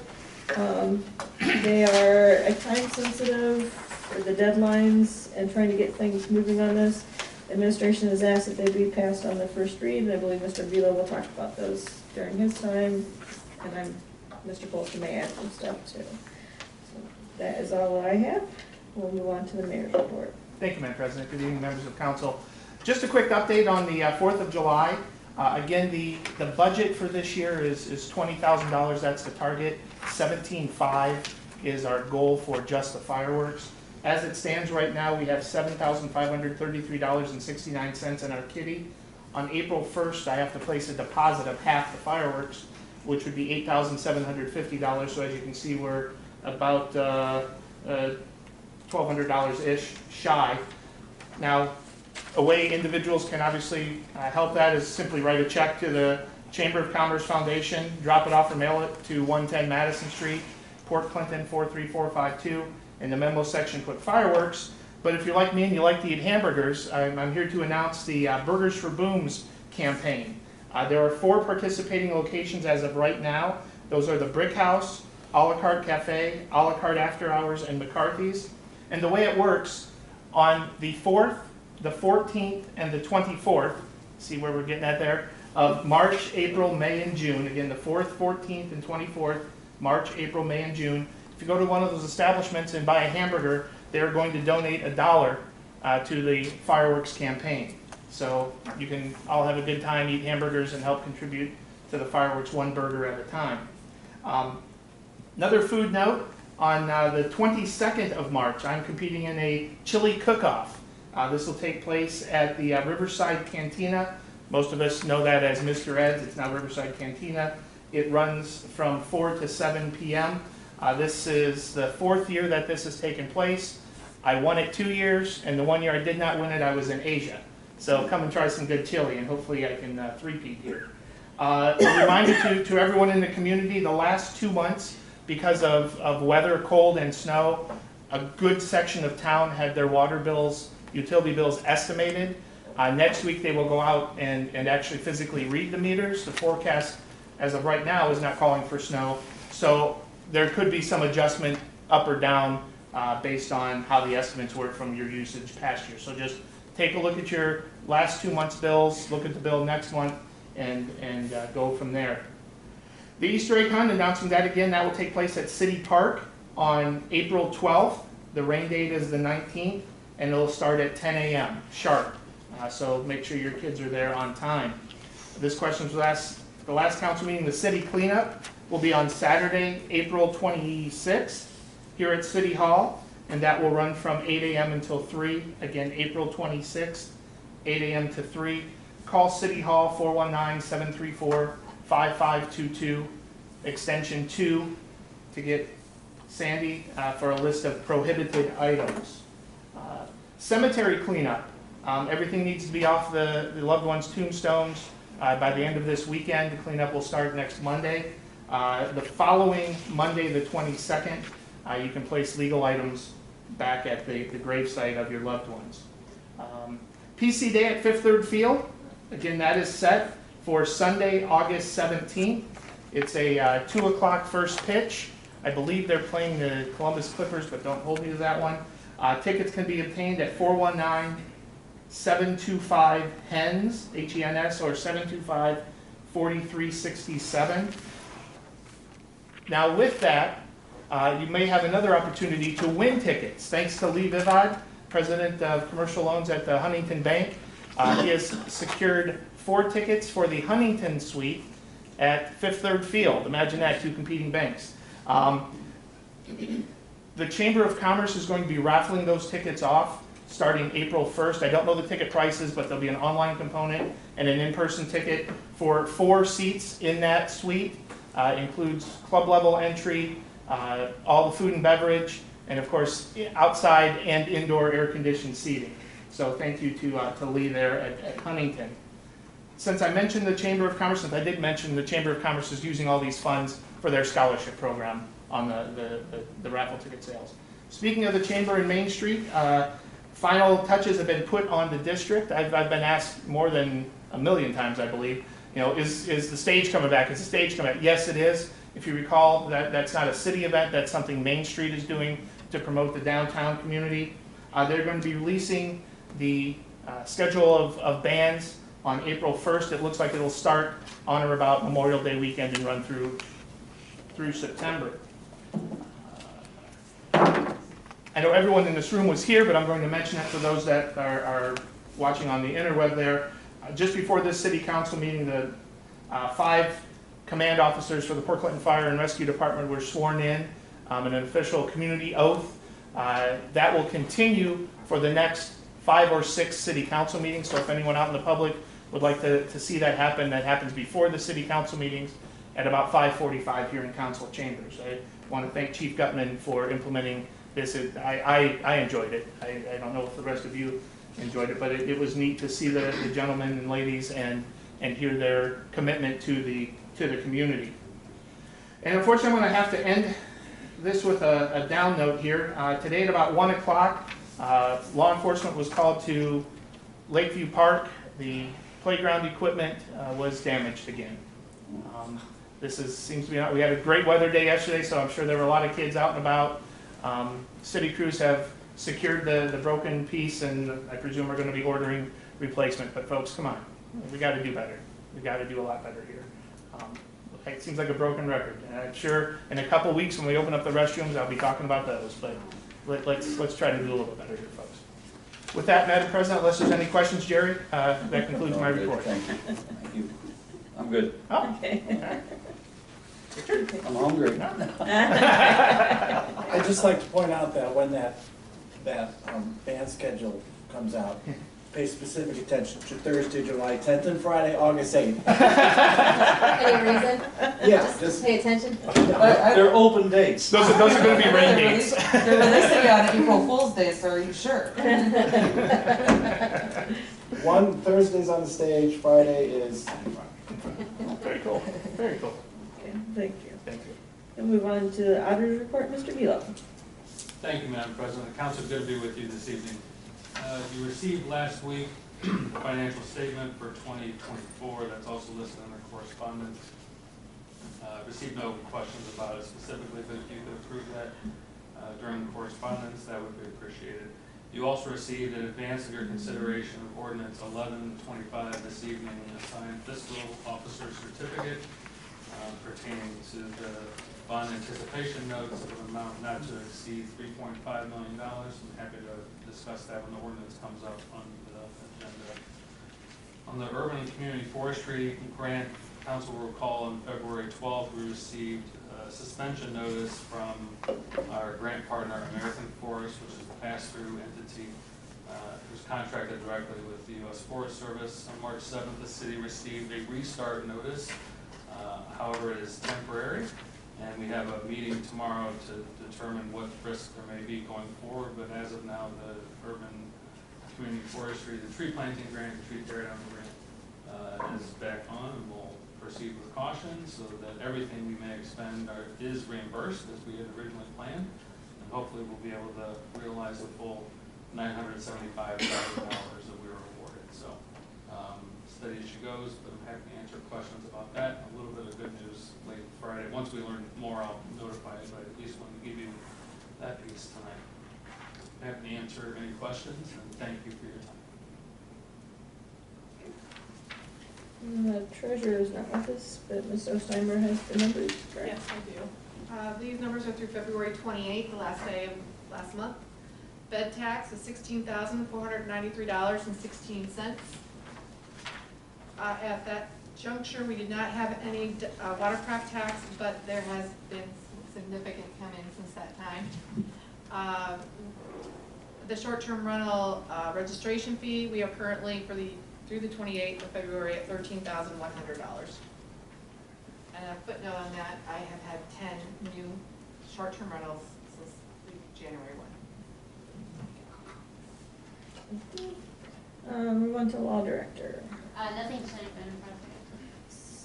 They are time sensitive for the deadlines and trying to get things moving on this. The administration has asked that they be passed on the first read, and I believe Mr. Vila will talk about those during his time, and Mr. Polster may add some stuff too. So that is all that I have. We'll move on to the mayor's report. Thank you, Madam President. Good evening, members of council. Just a quick update on the 4th of July. Again, the budget for this year is $20,000. That's the target. 17.5 is our goal for just the fireworks. As it stands right now, we have $7,533.69 in our kitty. On April 1st, I have to place a deposit of half the fireworks, which would be $8,750. So as you can see, we're about $1,200-ish shy. Now, a way individuals can obviously help that is simply write a check to the Chamber of Commerce Foundation, drop it off or mail it to 110 Madison Street, Port Clinton 43452. In the memo section, put fireworks. But if you're like me and you like to eat hamburgers, I'm here to announce the Burgers for Booms campaign. There are 4 participating locations as of right now. Those are the Brick House, A La Carte Cafe, A La Carte After Hours, and McCarthy's. And the way it works, on the 4th, the 14th, and the 24th, see where we're getting at there, of March, April, May, and June. Again, the 4th, 14th, and 24th, March, April, May, and June. If you go to one of those establishments and buy a hamburger, they're going to donate $1 to the fireworks campaign. So you can all have a good time, eat hamburgers, and help contribute to the fireworks one burger at a time. Another food note, On the 22nd of March, I'm competing in a chili cook-off. This will take place at the Riverside Cantina. Most of us know that as Mr. Ed's. It's now Riverside Cantina. It runs from 4 to 7 p.m. This is the 4th year that this has taken place. I won it 2 years, and the 1 year I did not win it, I was in Asia. So come and try some good chili, and hopefully I can three-peat here. A reminder to everyone in the community, the last 2 months, because of weather, cold and snow, a good section of town had their water bills, utility bills estimated. Next week they will go out and actually physically read the meters. The forecast as of right now is not calling for snow, so there could be some adjustment up or down based on how the estimates work from your usage past year. So just take a look at your last 2 months' bills, look at the bill next month, and go from there. The Easter egg hunt, announcing that again, that will take place at City Park on April 12th. The rain date is the 19th, and it'll start at 10 a.m. sharp. So make sure your kids are there on time. This question was asked at the last council meeting. The city cleanup will be on Saturday, April 26th, here at City Hall, and that will run from 8 a.m. until 3. Again, April 26th, 8 a.m. to 3. Call City Hall 419-734-5522, extension 2, to get Sandy for a list of prohibited items. Cemetery cleanup. Everything needs to be off the loved ones' tombstones by the end of this weekend. The cleanup will start next Monday. The following Monday, the 22nd, you can place legal items back at the gravesite of your loved ones. PC Day at Fifth Third Field. Again, that is set for Sunday, August 17th. It's a 2 o'clock first pitch. I believe they're playing the Columbus Clippers, but don't hold me to that one. Tickets can be obtained at 419-725-HENS, H-E-N-S, or 725-4367. Now with that, you may have another opportunity to win tickets. Thanks to Lee Vivad, President of Commercial Loans at the Huntington Bank. He has secured 4 tickets for the Huntington Suite at Fifth Third Field. Imagine that, 2 competing banks. The Chamber of Commerce is going to be raffling those tickets off starting April 1st. I don't know the ticket prices, but there'll be an online component and an in-person ticket for 4 seats in that suite. Includes club level entry, all the food and beverage, and of course outside and indoor air-conditioned seating. So thank you to Lee there at Huntington. Since I mentioned the Chamber of Commerce, since I did mention the Chamber of Commerce is using all these funds for their scholarship program on the raffle ticket sales. Speaking of the Chamber in Main Street, final touches have been put on the district. I've been asked more than a million times, I believe, you know, is the stage coming back? Is the stage coming back? Yes, it is. If you recall, that's not a city event. That's something Main Street is doing to promote the downtown community. They're going to be releasing the schedule of bands on April 1st. It looks like it'll start on or about Memorial Day weekend and run through September. I know everyone in this room was here, but I'm going to mention it for those that are watching on the interweb there. Just before this city council meeting, the 5 command officers for the Port Clinton Fire and Rescue Department were sworn in an official community oath. That will continue for the next 5 or 6 city council meetings. So if anyone out in the public would like to see that happens before the city council meetings at about 5:45 here in council chambers. I want to thank Chief Gutman for implementing this. I enjoyed it. I don't know if the rest of you enjoyed it, but it was neat to see the gentlemen and ladies and hear their commitment to the community. And unfortunately, I'm going to have to end this with a down note here. Today at about 1 o'clock, law enforcement was called to Lakeview Park. The playground equipment was damaged again. Seems to be we had a great weather day yesterday, so I'm sure there were a lot of kids out and about. City crews have secured the broken piece, and I presume we're going to be ordering replacement. But folks, come on, we got to do better. We got to do a lot better here. It seems like a broken record, and I'm sure in a couple weeks when we open up the restrooms, I'll be talking about those. But let's try to do a little bit better here, folks. With that, Madam President, unless there's any questions, Jerry, that concludes my report. Thank you. Thank you. I'm good. Oh, okay. All right. I'm hungry. I'd just like to point out that when that band schedule comes out, pay specific attention to Thursday, July 10th and Friday, August 8th. Any reason? Yeah, Just pay attention? they're open dates. Those are gonna be rain dates. They're releasing it on April Fool's Day, so are you sure? One Thursday's on the stage, Friday is. Very cool, very cool. Okay, thank you. Thank you. And move on to the auditor's report, Mr. Velo. Thank you, Madam President. The council, good to be with you this evening. You received last week the financial statement for 2024. That's also listed under correspondence. Received no questions about it specifically, but if you could approve that during correspondence, that would be appreciated. You also received in advance of your consideration of ordinance 1125 this evening, an assigned fiscal officer certificate pertaining to the bond anticipation notes of an amount not to exceed $3.5 million. I'm happy to discuss that when the ordinance comes up on the agenda. On the urban and community forestry grant, council will recall on February 12th, we received a suspension notice from our grant partner, American Forest, which is a pass-through entity who's contracted directly with the U.S. Forest Service. On March 7th, the city received a restart notice. However, it is temporary, and we have a meeting tomorrow to determine what risks there may be going forward. But as of now, the urban community forestry, the tree planting grant, the tree tear down grant is back on, and we'll proceed with caution so that everything we may expend is reimbursed as we had originally planned, and hopefully we'll be able to realize the full $975,000 that we were awarded. So steady as she goes, but I'm happy to answer questions about that. A little bit of good news late Friday. Once we learn more, I'll notify you, but at least want to give you that piece tonight. I'm happy to answer any questions, and thank you for your time. The treasurer is not with us, but Ms. Ostheimer has the numbers, correct? Yes, I do. These numbers are through February 28th, the last day of last month. Bed tax is $16,493.16. At that juncture, we did not have any watercraft tax, but there has been significant come-in since that time. The short-term rental registration fee, we are currently through the 28th of February at $13,100. And a footnote on that, I have had 10 new short-term rentals since January 1. Move on to law director. Nothing tonight, Madam President.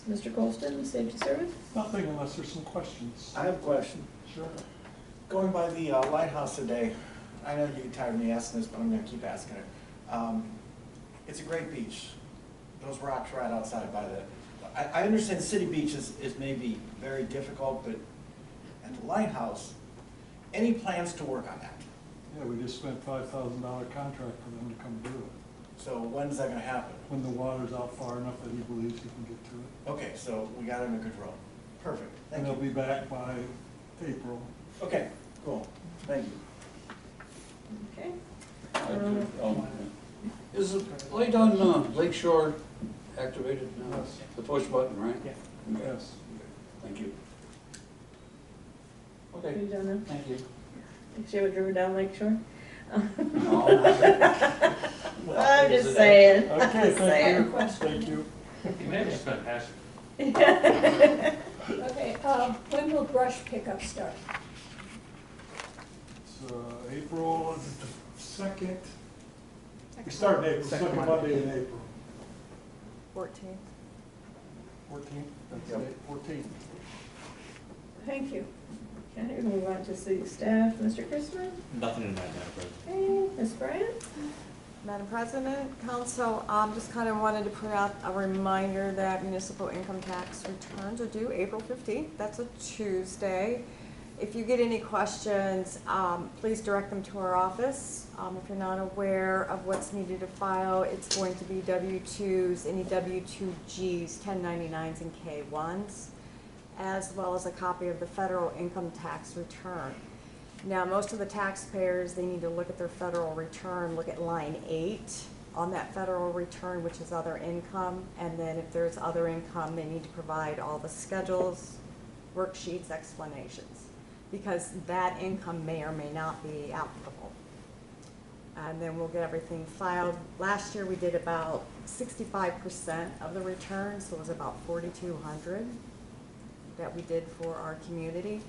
Mr. Colston, safety service? Nothing unless there's some questions. I have a question. Sure. Going by the lighthouse today, I know you get tired of me asking this, but I'm going to keep asking it. It's a great beach. Those rocks right outside by the. I understand city beach is maybe very difficult, but at the lighthouse, any plans to work on that? Yeah, we just spent $5,000 contract for them to come do it. So when's that going to happen? When the water's out far enough that he believes he can get to it. Okay, so we got it under control. Perfect. And Thank they'll you. be back by April. Okay, cool. Thank you. Okay. Is the light on Lake Shore activated now? Yes. The push button, right? Yeah. Okay. Yes. Thank you. Are you done now? Thank you. Think you ever driven down Lake Shore? No. I'm just saying. Okay, Just saying. thank you. You may have just been passionate. Okay, when will brush pickup start? It's April, is it the second? We start in April, second Monday in April. 14th. 14th, that's Yep. it, 14th. Thank you. Okay, we'll move on to city staff. Mr. Christopher? Nothing in that, Madam President. Okay, Ms. Bryant? Madam President, Council, just kind of wanted to put out a reminder that municipal income tax returns are due April 15th. That's a Tuesday. If you get any questions, please direct them to our office. If you're not aware of what's needed to file, it's going to be W-2s, any W-2Gs, 1099s, and K-1s, as well as a copy of the federal income tax return. Now, most of the taxpayers, they need to look at their federal return, look at line 8 on that federal return, which is other income, and then if there's other income, they need to provide all the schedules, worksheets, explanations. because that income may or may not be applicable. And then we'll get everything filed. Last year, we did about 65% of the return, so it was about 4,200 that we did for our community.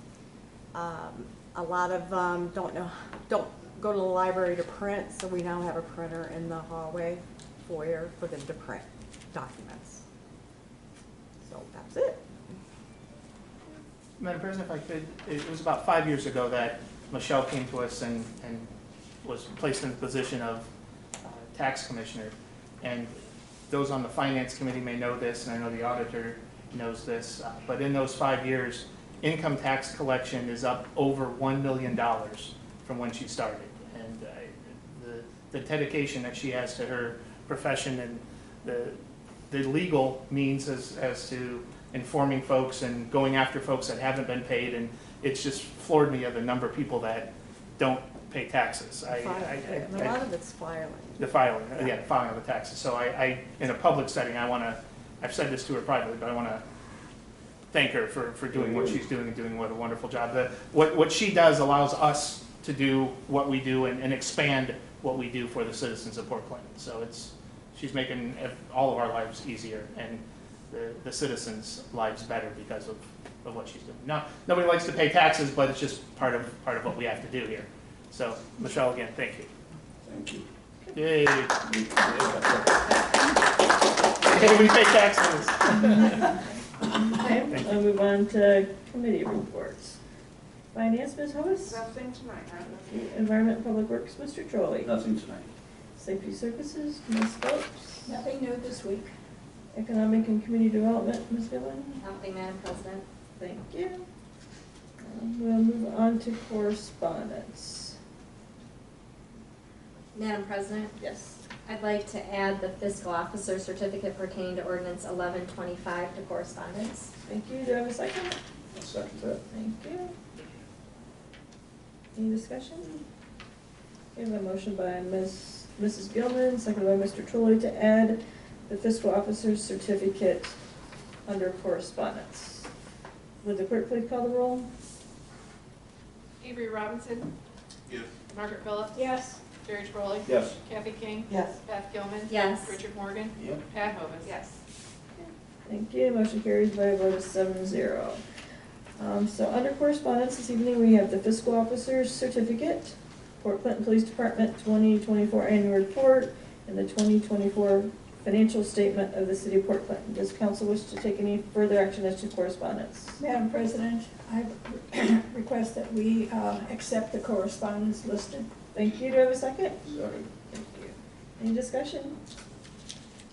A lot of don't go to the library to print, so we now have a printer in the hallway foyer for them to print documents. So that's it. Madam President, if I could, it was about 5 years ago that Michelle came to us and was placed in the position of tax commissioner. And those on the finance committee may know this, and I know the auditor knows this, but in those 5 years, income tax collection is up over $1 million from when she started. And the dedication that she has to her profession and the legal means as to informing folks and going after folks that haven't been paid, and it's just floored me of the number of people that don't pay taxes. A lot of it's filing. The filing of the taxes. So I in a public setting, I've said this to her privately, but I want to thank her for doing what she's doing and doing what a wonderful job. What she does allows us to do what we do and expand what we do for the citizens of Port Clinton. So she's making all of our lives easier and the citizens' lives better because of what she's doing. Now, nobody likes to pay taxes, but it's just part of what we have to do here. So, Michelle, again, thank you. Thank you. Yay. Hey, we pay taxes. Okay, I'll move on to committee reports. Finance, Ms. Hovis? Nothing tonight, Environment and Public Works, Mr. Trolley? Nothing tonight. Safety Services, Ms. Phillips? Nothing new this week. Economic and Community Development, Ms. Gillen? Nothing, Madam President. Thank you. We'll move on to correspondence. Madam President, Yes. I'd like to add the fiscal officer certificate pertaining to ordinance 1125 to correspondence. Thank you. Do I have a second? I'll second that. Thank you. Any discussion? We have a motion by Mrs. Gilman, seconded by Mr. Trolley to add the fiscal officer's certificate under correspondence. Would the clerk please call the roll? Avery Robinson, Yes. Margaret Phillips, Yes. Jerry Trolley, Yes. Kathy King, Yes. Beth Gilman, Yes. Richard Morgan, Yep. Pat Hovis. Yes. Thank you. Motion carries by a vote of 7-0. So under correspondence this evening, we have the fiscal officer's certificate, Port Clinton Police Department 2024 annual report, and the 2024 financial statement of the city of Port Clinton. Does council wish to take any further action as to correspondence? Madam President, I request that we accept the correspondence listed. Thank you. Do I have a second? Second. Thank you. Any discussion?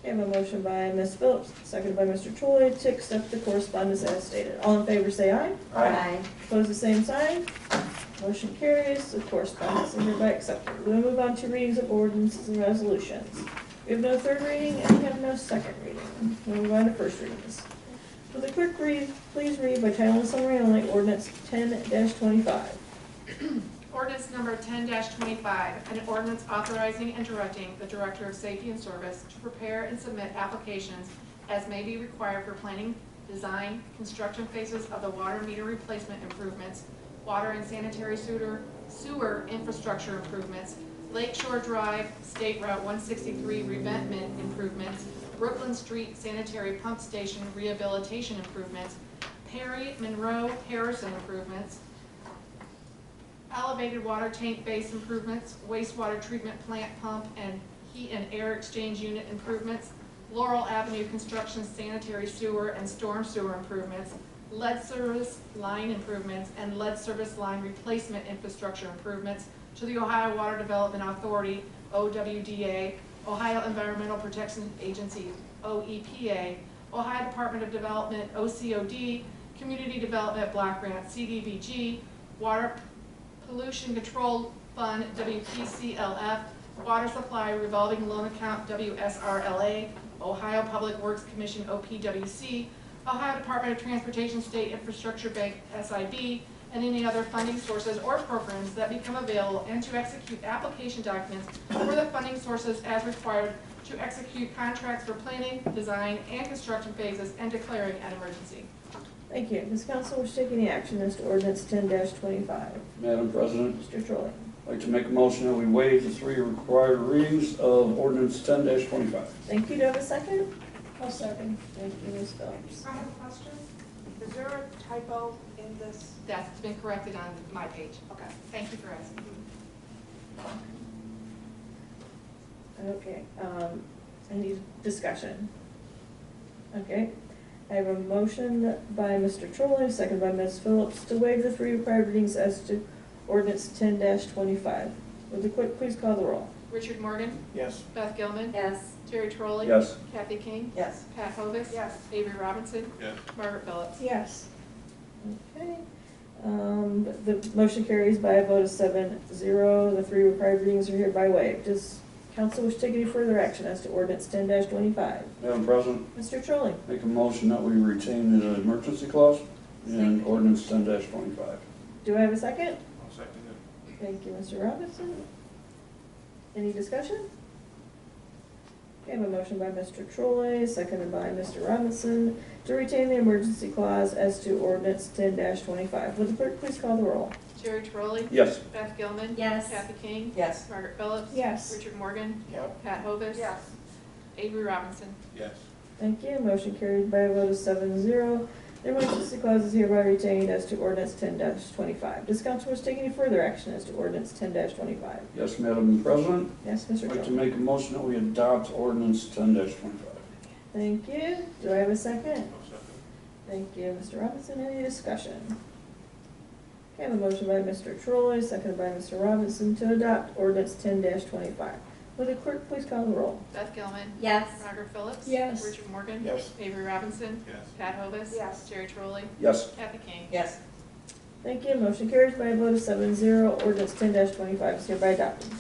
We have a motion by Ms. Phillips, seconded by Mr. Trolley to accept the correspondence as stated. All in favor say aye. Aye. Opposed, the same sign. Motion carries. The correspondence is hereby accepted. We'll move on to readings of ordinances and resolutions. We have no third reading and we have no second reading. We'll move on to first readings. Will the clerk please read by title and summary only ordinance 10-25. Ordinance number 10-25, an ordinance authorizing and directing the Director of Safety and Service to prepare and submit applications as may be required for planning, design, construction phases of the water meter replacement improvements, water and sanitary sewer infrastructure improvements, Lakeshore Drive, State Route 163 revetment improvements, Brooklyn Street sanitary pump station rehabilitation improvements, Perry, Monroe, Harrison improvements, elevated water tank base improvements, wastewater treatment plant pump and heat and air exchange unit improvements, Laurel Avenue construction sanitary sewer and storm sewer improvements, lead service line improvements, and lead service line replacement infrastructure improvements to the Ohio Water Development Authority, OWDA, Ohio Environmental Protection Agency, OEPA, Ohio Department of Development, OCOD, Community Development Block Grant, CDBG, Water Pollution Control Fund, WPCLF, Water Supply Revolving Loan Account, WSRLA, Ohio Public Works Commission, OPWC, Ohio Department of Transportation State Infrastructure Bank, SIB, and any other funding sources or programs that become available, and to execute application documents for the funding sources as required to execute contracts for planning, design, and construction phases, and declaring an emergency. Thank you. Does council wish to take any action as to ordinance 10-25? Madam President, Mr. Trolley. I'd like to make a motion that we waive the 3 required readings of ordinance 10-25. Thank you. Do I have a second? I'll second. Thank you, Ms. Phillips. I have a question. Is there a typo in this? That's been corrected on my page. Okay. Thank you for asking. Okay, any discussion? Okay, I have a motion by Mr. Trolley, second by Ms. Phillips, to waive the 3 required readings as to ordinance 10-25. Would the clerk please call the roll? Richard Morgan? Yes. Beth Gilman? Yes. Terry Trolley? Yes. Kathy King? Yes. Pat Hovis? Yes. Avery Robinson? Yes. Margaret Phillips? Yes. Okay, the motion carries by a vote of 7-0. The 3 required readings are hereby waived. Does council wish to take any further action as to ordinance 10-25? Madam President, Mr. Trolley. make a motion that we retain the emergency clause in ordinance 10-25. Do I have a second? I'll second it. Thank you, Mr. Robinson. Any discussion? Okay, I have a motion by Mr. Trolley, seconded by Mr. Robinson, to retain the emergency clause as to ordinance 10-25. Would the clerk please call the roll? Terry Trolley? Yes. Beth Gilman? Yes. Kathy King? Yes. Margaret Phillips? Yes. Richard Morgan? Yep. Pat Hovis? Yes. Avery Robinson? Yes. Thank you. Motion carried by a vote of 7-0. The emergency clause is hereby retained as to ordinance 10-25. Does council wish to take any further action as to ordinance 10-25? Yes, Madam President, Yes, Mr. I'd like to Trolley. make a motion that we adopt ordinance 10-25. Thank you. Do I have a second? I'll second. Thank you, Mr. Robinson. Any discussion? I have a motion by Mr. Trolley, seconded by Mr. Robinson, to adopt ordinance 10-25. Will the clerk please call the roll? Beth Gilman? Yes. Margaret Phillips? Yes. Richard Morgan? Yes. Avery Robinson? Yes. Pat Hovis? Yes. Terry Trolley? Yes. Kathy King? Yes. Thank you. Motion carries by a vote of 7-0. Ordinance 10-25 is hereby adopted.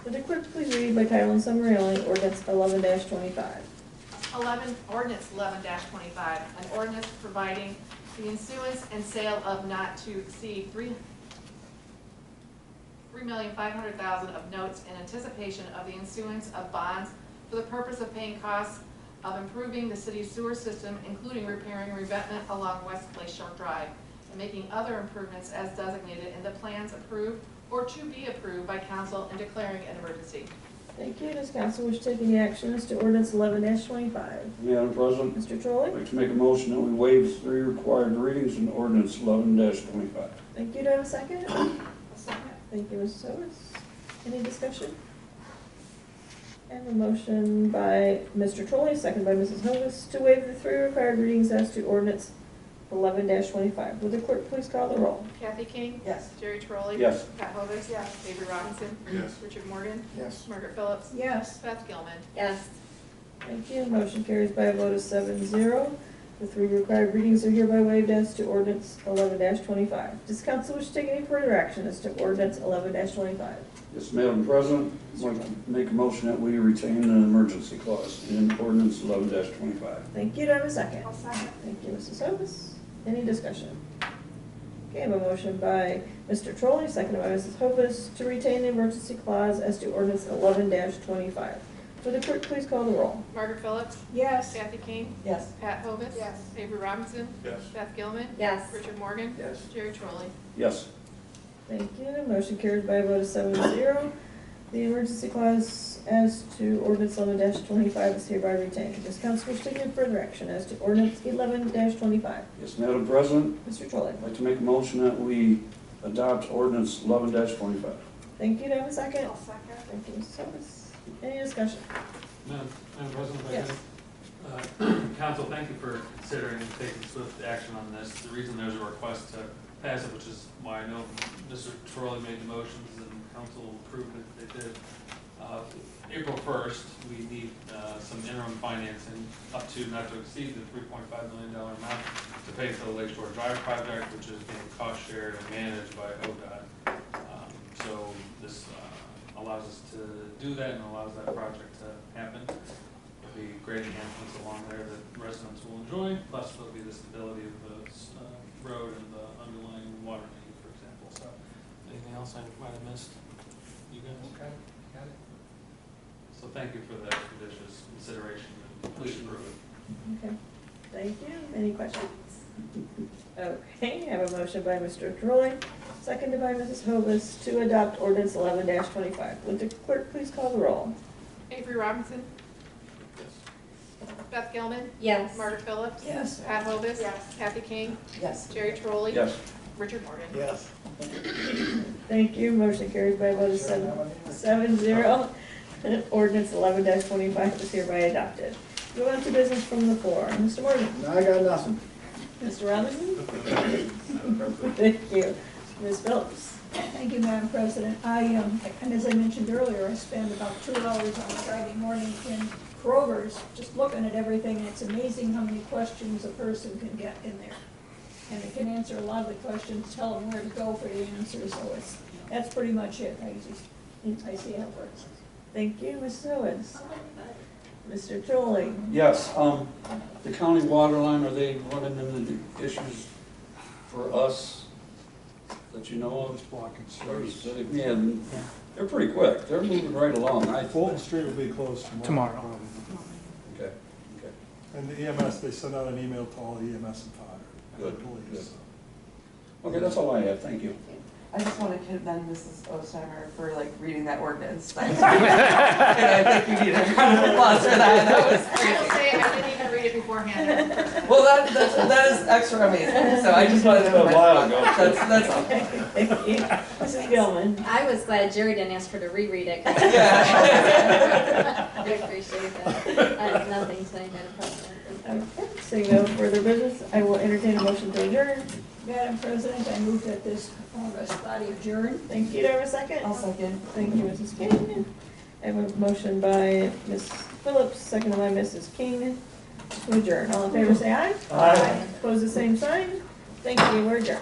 Will the clerk please read by title and summary only ordinance 11-25? Ordinance 11-25, an ordinance providing the issuance and sale of not to exceed $3,500,000 of notes in anticipation of the issuance of bonds for the purpose of paying costs of improving the city's sewer system, including repairing revetment along West Lakeshore Drive, and making other improvements as designated in the plans approved or to be approved by council and declaring an emergency. Thank you. Does council wish to take any action as to ordinance 11-25? Madam President, Mr. I'd Trolley? like to make a motion that we waive the 3 required readings in ordinance 11-25. Thank you. Do I have a second? A second. Thank you, Mrs. Hovis. Any discussion? I have a motion by Mr. Trolley, second by Mrs. Hovis, to waive the 3 required readings as to ordinance 11-25. Will the clerk please call the roll? Kathy King? Yes. Jerry Trolley? Yes. Pat Hovis? Yes. Avery Robinson? Yes. Richard Morgan? Yes. Margaret Phillips? Yes. Beth Gilman? Yes. Thank you. Motion carries by a vote of 7-0. The 3 required readings are hereby waived as to ordinance 11-25. Does council wish to take any further action as to ordinance 11-25? Yes, Madam President, I'd like to make a motion that we retain the emergency clause in ordinance 11-25. Thank you. Do I have a second? I'll second. Thank you, Mrs. Hovis. Any discussion? Okay, I have a motion by Mr. Trolley, seconded by Mrs. Hovis, to retain the emergency clause as to ordinance 11-25. Will the clerk please call the roll? Margaret Phillips? Yes. Kathy King? Yes. Pat Hovis? Yes. Avery Robinson? Yes. Beth Gilman? Yes. Richard Morgan? Yes. Jerry Trolley? Yes. Thank you. Motion carries by a vote of 7-0. The emergency clause as to ordinance 11-25 is hereby retained. Does council wish to take any further action as to ordinance 11-25? Yes, Madam President, Mr. Trolley. I'd like to make a motion that we adopt ordinance 11-25. Thank you. Do I have a second? I'll second. Thank you, Mrs. Hovis. Any discussion? Madam President, if I Yes. could. Council, thank you for considering and taking swift action on this. The reason there's a request to pass it, which is why I know Mr. Trolley made the motions and council approved it, they did. April 1st, we need some interim financing up to not to exceed the $3.5 million amount to pay for the Lakeshore Drive project, which is being cost shared and managed by ODOT. So this allows us to do that and allows that project to happen. There'll be great enhancements along there that residents will enjoy, plus there'll be the stability of the road and the underlying water main, for example. So anything else I might have missed? You guys? Okay, got it. So thank you for the expeditious consideration and please approve it. Okay. Thank you. Any questions? Okay, I have a motion by Mr. Drooling, seconded by Mrs. Hovis to adopt ordinance 11-25. Would the clerk please call the roll? Avery Robinson, Beth Gilman, Yes. Margaret Phillips. Yes. Pat Hovis. Yes. Kathy King, Yes. Jerry Trolley. Yes. Richard Morgan. Yes. Thank you, motion carries by a vote of 7-0. Ordinance 11-25 is hereby adopted. Move on to business from the floor. Mr. Morgan? I got nothing. Mr. Robinson? Thank you. Ms. Phillips? Thank you, Madam President. And as I mentioned earlier, I spend about 2 hours on Friday morning in Kroger's, just looking at everything, and it's amazing how many questions a person can get in there. And it can answer a lot of the questions, tell them where to go for the answers, so that's pretty much it. I see how it works. Thank you, Ms. Owens. Mr. Trolley? Yes, the county water line, are they running into the issues for us that you know of? Blocking Or streets. is it- Yeah, they're pretty quick, they're moving right along, Fulton Street will be closed tomorrow. Okay, okay. And the EMS, they sent out an email to all EMS and fire. Good, and police, good. so. Okay, that's all I have, thank you. I just want to commend Mrs. Ostheimer for like reading that ordinance. And I think you need a round of applause for that. That was I will say, I didn't even read it beforehand. Well, that is extra amazing. So I just wanted to. A while ago. That's all. Thank you. Mrs. Gilman? I was glad Jerry didn't ask her to reread it. 'Cause Yeah. I appreciate that. I have nothing tonight, Madam President. Okay, seeing no further business, I will entertain a motion to adjourn. Madam President, I move that this August body adjourn. Thank you. Do I have a second? I'll second. Thank you, Mrs. King. I have a motion by Ms. Phillips, seconded by Mrs. King to adjourn. All in favor, say aye. Aye. Opposed, the same sign. Thank you, we're adjourned.